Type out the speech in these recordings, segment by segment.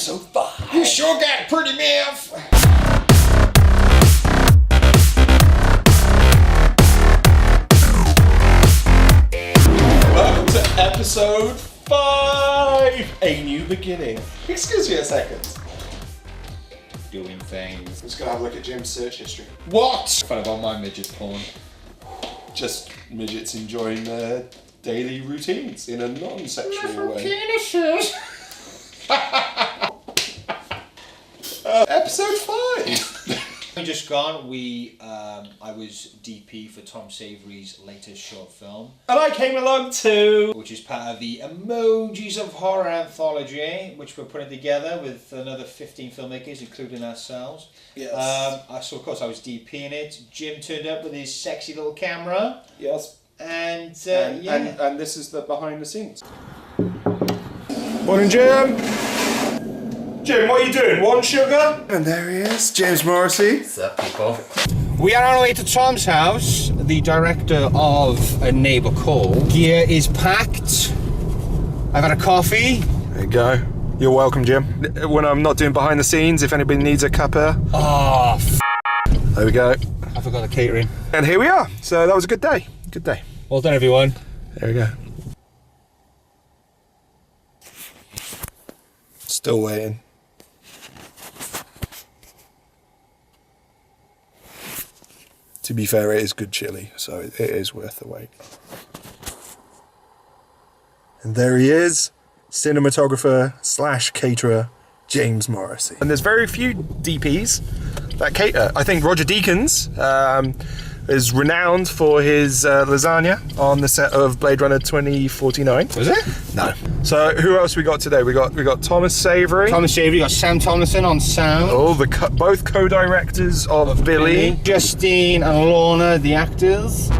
Episode 5. You sure got pretty mouth. Welcome to episode 5. A new beginning. Excuse me a second. Doing things. I'm just gonna have a look at Jim's search history. What? Fun about my midget porn. Just midgets enjoying their daily routines in a non-sexual way. Penises. Episode 5. We just gone. I was DP for Tom Savoury's latest short film, And I came along too. which is part of the Emojis of Horror anthology, which we're putting together with another 15 filmmakers, including ourselves. Yes. So of course I was DP in it. Jim turned up with his sexy little camera, Yes. and And this is the behind the scenes. Morning, Jim. Jim, what are you doing? One sugar? And there he is, James Morrissey. What's up, people? We are on our way to Tom's house, the director of A Neighbour Calls. Gear is packed. I've had a coffee. There you go. You're welcome, Jim. When I'm not doing behind the scenes, if anybody needs a cuppa. Oh, There we go. I forgot the catering. And here we are. So that was a good day. Good day. Well done, everyone. There we go. Still waiting. To be fair, it is good chili, so it is worth the wait. And there he is, cinematographer / caterer, James Morrissey. And there's very few DPs that cater. I think Roger Deakins is renowned for his lasagna on the set of Blade Runner 2049. Was it? No. So who else we got today? We got Thomas Savoury. Thomas Savoury, got Sam Tomlinson on sound. Oh, both co-directors of Billy. Justine and Lorna, the actors.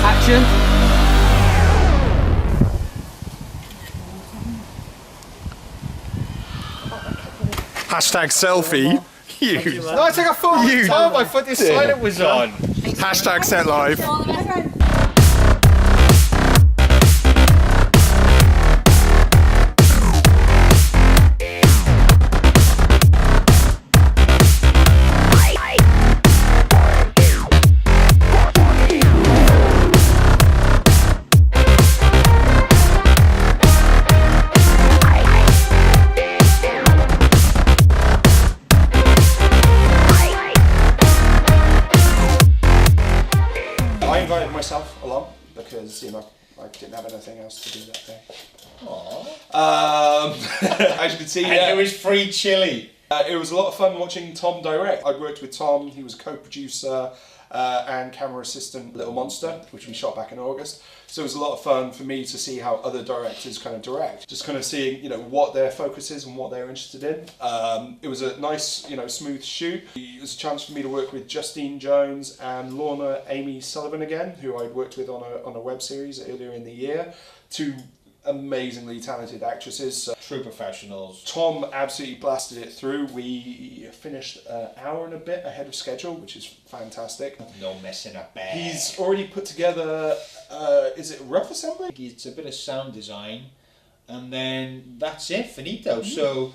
Action. Hashtag selfie. You. No, I took a photo You of Tom. I thought this silent was on. Hashtag set live. I invited myself along because, you know, I didn't have anything else to do that day. As you can see, And it was free chili. it was a lot of fun watching Tom direct. I'd worked with Tom, he was a co-producer and camera assistant Little Monster, which we shot back in August. So it was a lot of fun for me to see how other directors kind of direct. Just kind of seeing, you know, what their focus is and what they're interested in. It was a nice, you know, smooth shoot. It was a chance for me to work with Justine Jones and Lorna Amy Sullivan again, who I'd worked with on a web series earlier in the year. Two amazingly talented actresses. So True professionals. Tom absolutely blasted it through. We finished an hour and a bit ahead of schedule, which is fantastic. No messing up. He's already put together, is it rough assembly? It's a bit of sound design, and then that's it, finito. So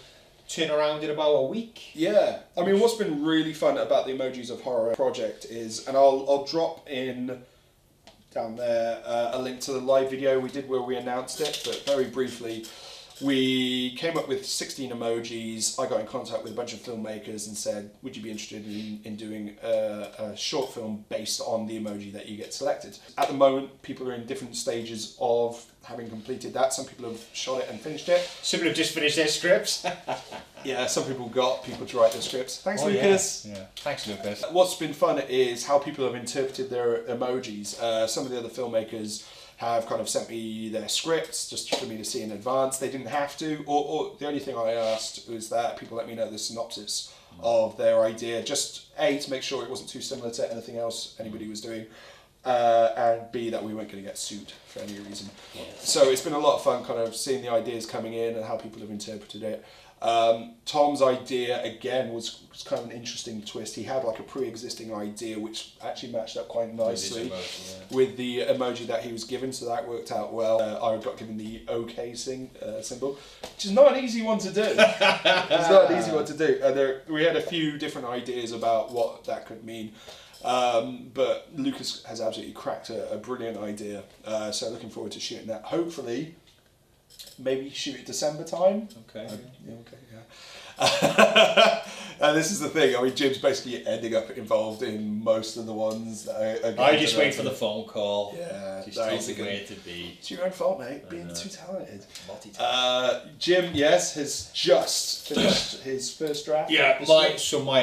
turn around in about a week. Yeah, I mean, what's been really fun about the Emojis of Horror project is, and I'll drop in down there a link to the live video we did where we announced it, but very briefly, we came up with 16 emojis. I got in contact with a bunch of filmmakers and said, would you be interested in doing a short film based on the emoji that you get selected? At the moment, people are in different stages of having completed that. Some people have shot it and finished it. Some people have just finished their scripts. Yeah, some people got people to write their scripts. Thanks, Lucas. Yeah. Thanks, Lucas. What's been fun is how people have interpreted their emojis. Some of the other filmmakers have kind of sent me their scripts just for me to see in advance. They didn't have to, or the only thing I asked was that people let me know the synopsis of their idea, just A, to make sure it wasn't too similar to anything else anybody was doing, and B, that we weren't going to get sued for any reason. So it's been a lot of fun kind of seeing the ideas coming in and how people have interpreted it. Tom's idea again was kind of an interesting twist. He had like a pre-existing idea which actually matched up quite nicely with the emoji that he was given, so that worked out well. I got given the OK symbol, which is not an easy one to do. It's not an easy one to do. We had a few different ideas about what that could mean. But Lucas has absolutely cracked a brilliant idea, so looking forward to shooting that. Hopefully maybe shoot it December time. Okay. And this is the thing, I mean, Jim's basically ending up involved in most of the ones that are I just wait for the phone call. Yeah, just tell me where to be. It's your own fault, mate, being too talented. Jim, yes, has just finished his first draft. Yeah, my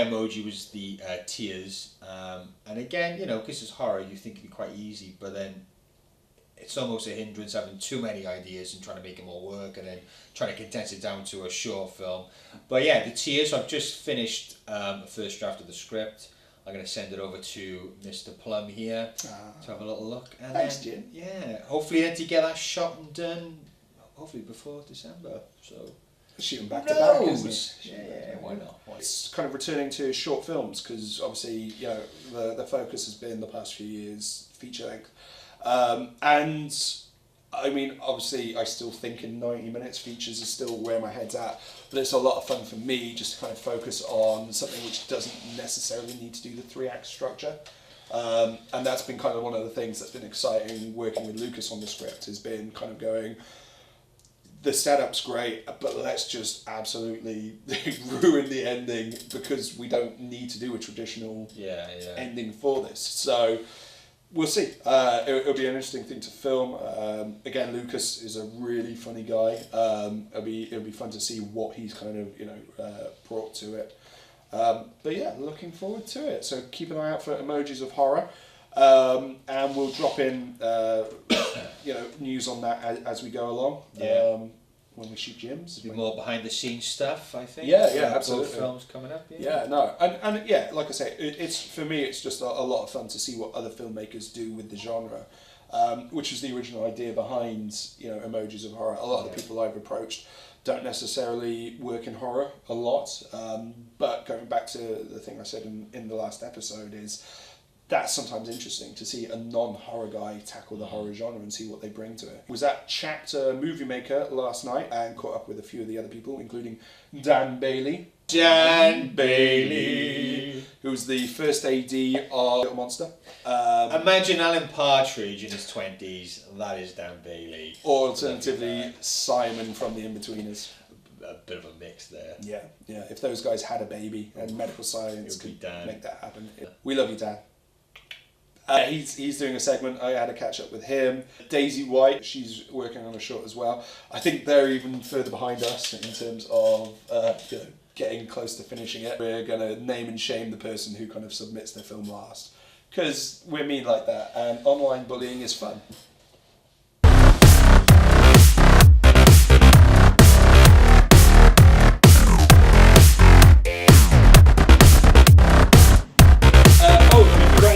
emoji was the tears. And again, you know, because it's horror, you think it'd be quite easy, but then it's almost a hindrance having too many ideas and trying to make them all work and then trying to condense it down to a short film. But yeah, the tears, I've just finished the first draft of the script. I'm going to send it over to Mr. Plumb here to have a little look. And thanks, then, Jim. Yeah, hopefully then to get that shot and done, hopefully before December. So shooting back to back, isn't it? Yeah, why not? It's kind of returning to short films because obviously, you know, the focus has been the past few years feature length. And I mean, obviously I still think in 90 minutes features are still where my head's at, but it's a lot of fun for me just to kind of focus on something which doesn't necessarily need to do the 3-act structure. And that's been kind of one of the things that's been exciting working with Lucas on the script, has been kind of going, the setup's great, but let's just absolutely ruin the ending because we don't need to do a traditional ending for this. So we'll see. It'll be an interesting thing to film. Again, Lucas is a really funny guy. It'll be fun to see what he's kind of brought to it. But yeah, looking forward to it. So keep an eye out for Emojis of Horror, and we'll drop in news on that as we go along. When we shoot Jim's. There'll be more behind the scenes stuff, I think. Yeah, absolutely. Films coming up. And yeah, like I say, it's for me, it's just a lot of fun to see what other filmmakers do with the genre, which was the original idea behind Emojis of Horror. A lot of the people I've approached don't necessarily work in horror a lot, but going back to the thing I said in the last episode is, that's sometimes interesting to see a non-horror guy tackle the horror genre and see what they bring to it. Was at Chapter Movie Maker last night and caught up with a few of the other people, including Dan Bailey. Dan Bailey, who's the first AD of Little Monster. Imagine Alan Partridge in his 20s, that is Dan Bailey. Or alternatively, Simon from The In-Betweeners. A bit of a mix there. Yeah. If those guys had a baby and medical science could make that happen. We love you, Dan. He's doing a segment. I had a catch up with him. Daisy White, she's working on a short as well. I think they're even further behind us in terms of getting close to finishing it. We're going to name and shame the person who kind of submits their film last, because we're mean like that, and online bullying is fun.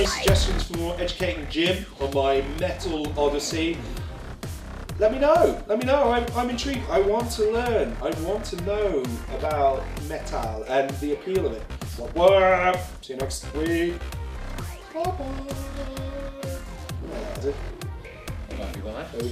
Suggestions for more educating Jim on my metal odyssey, let me know. I'm intrigued. I want to learn. I want to know about metal and the appeal of it. See you next week. Bye bye. That's it. Bye bye.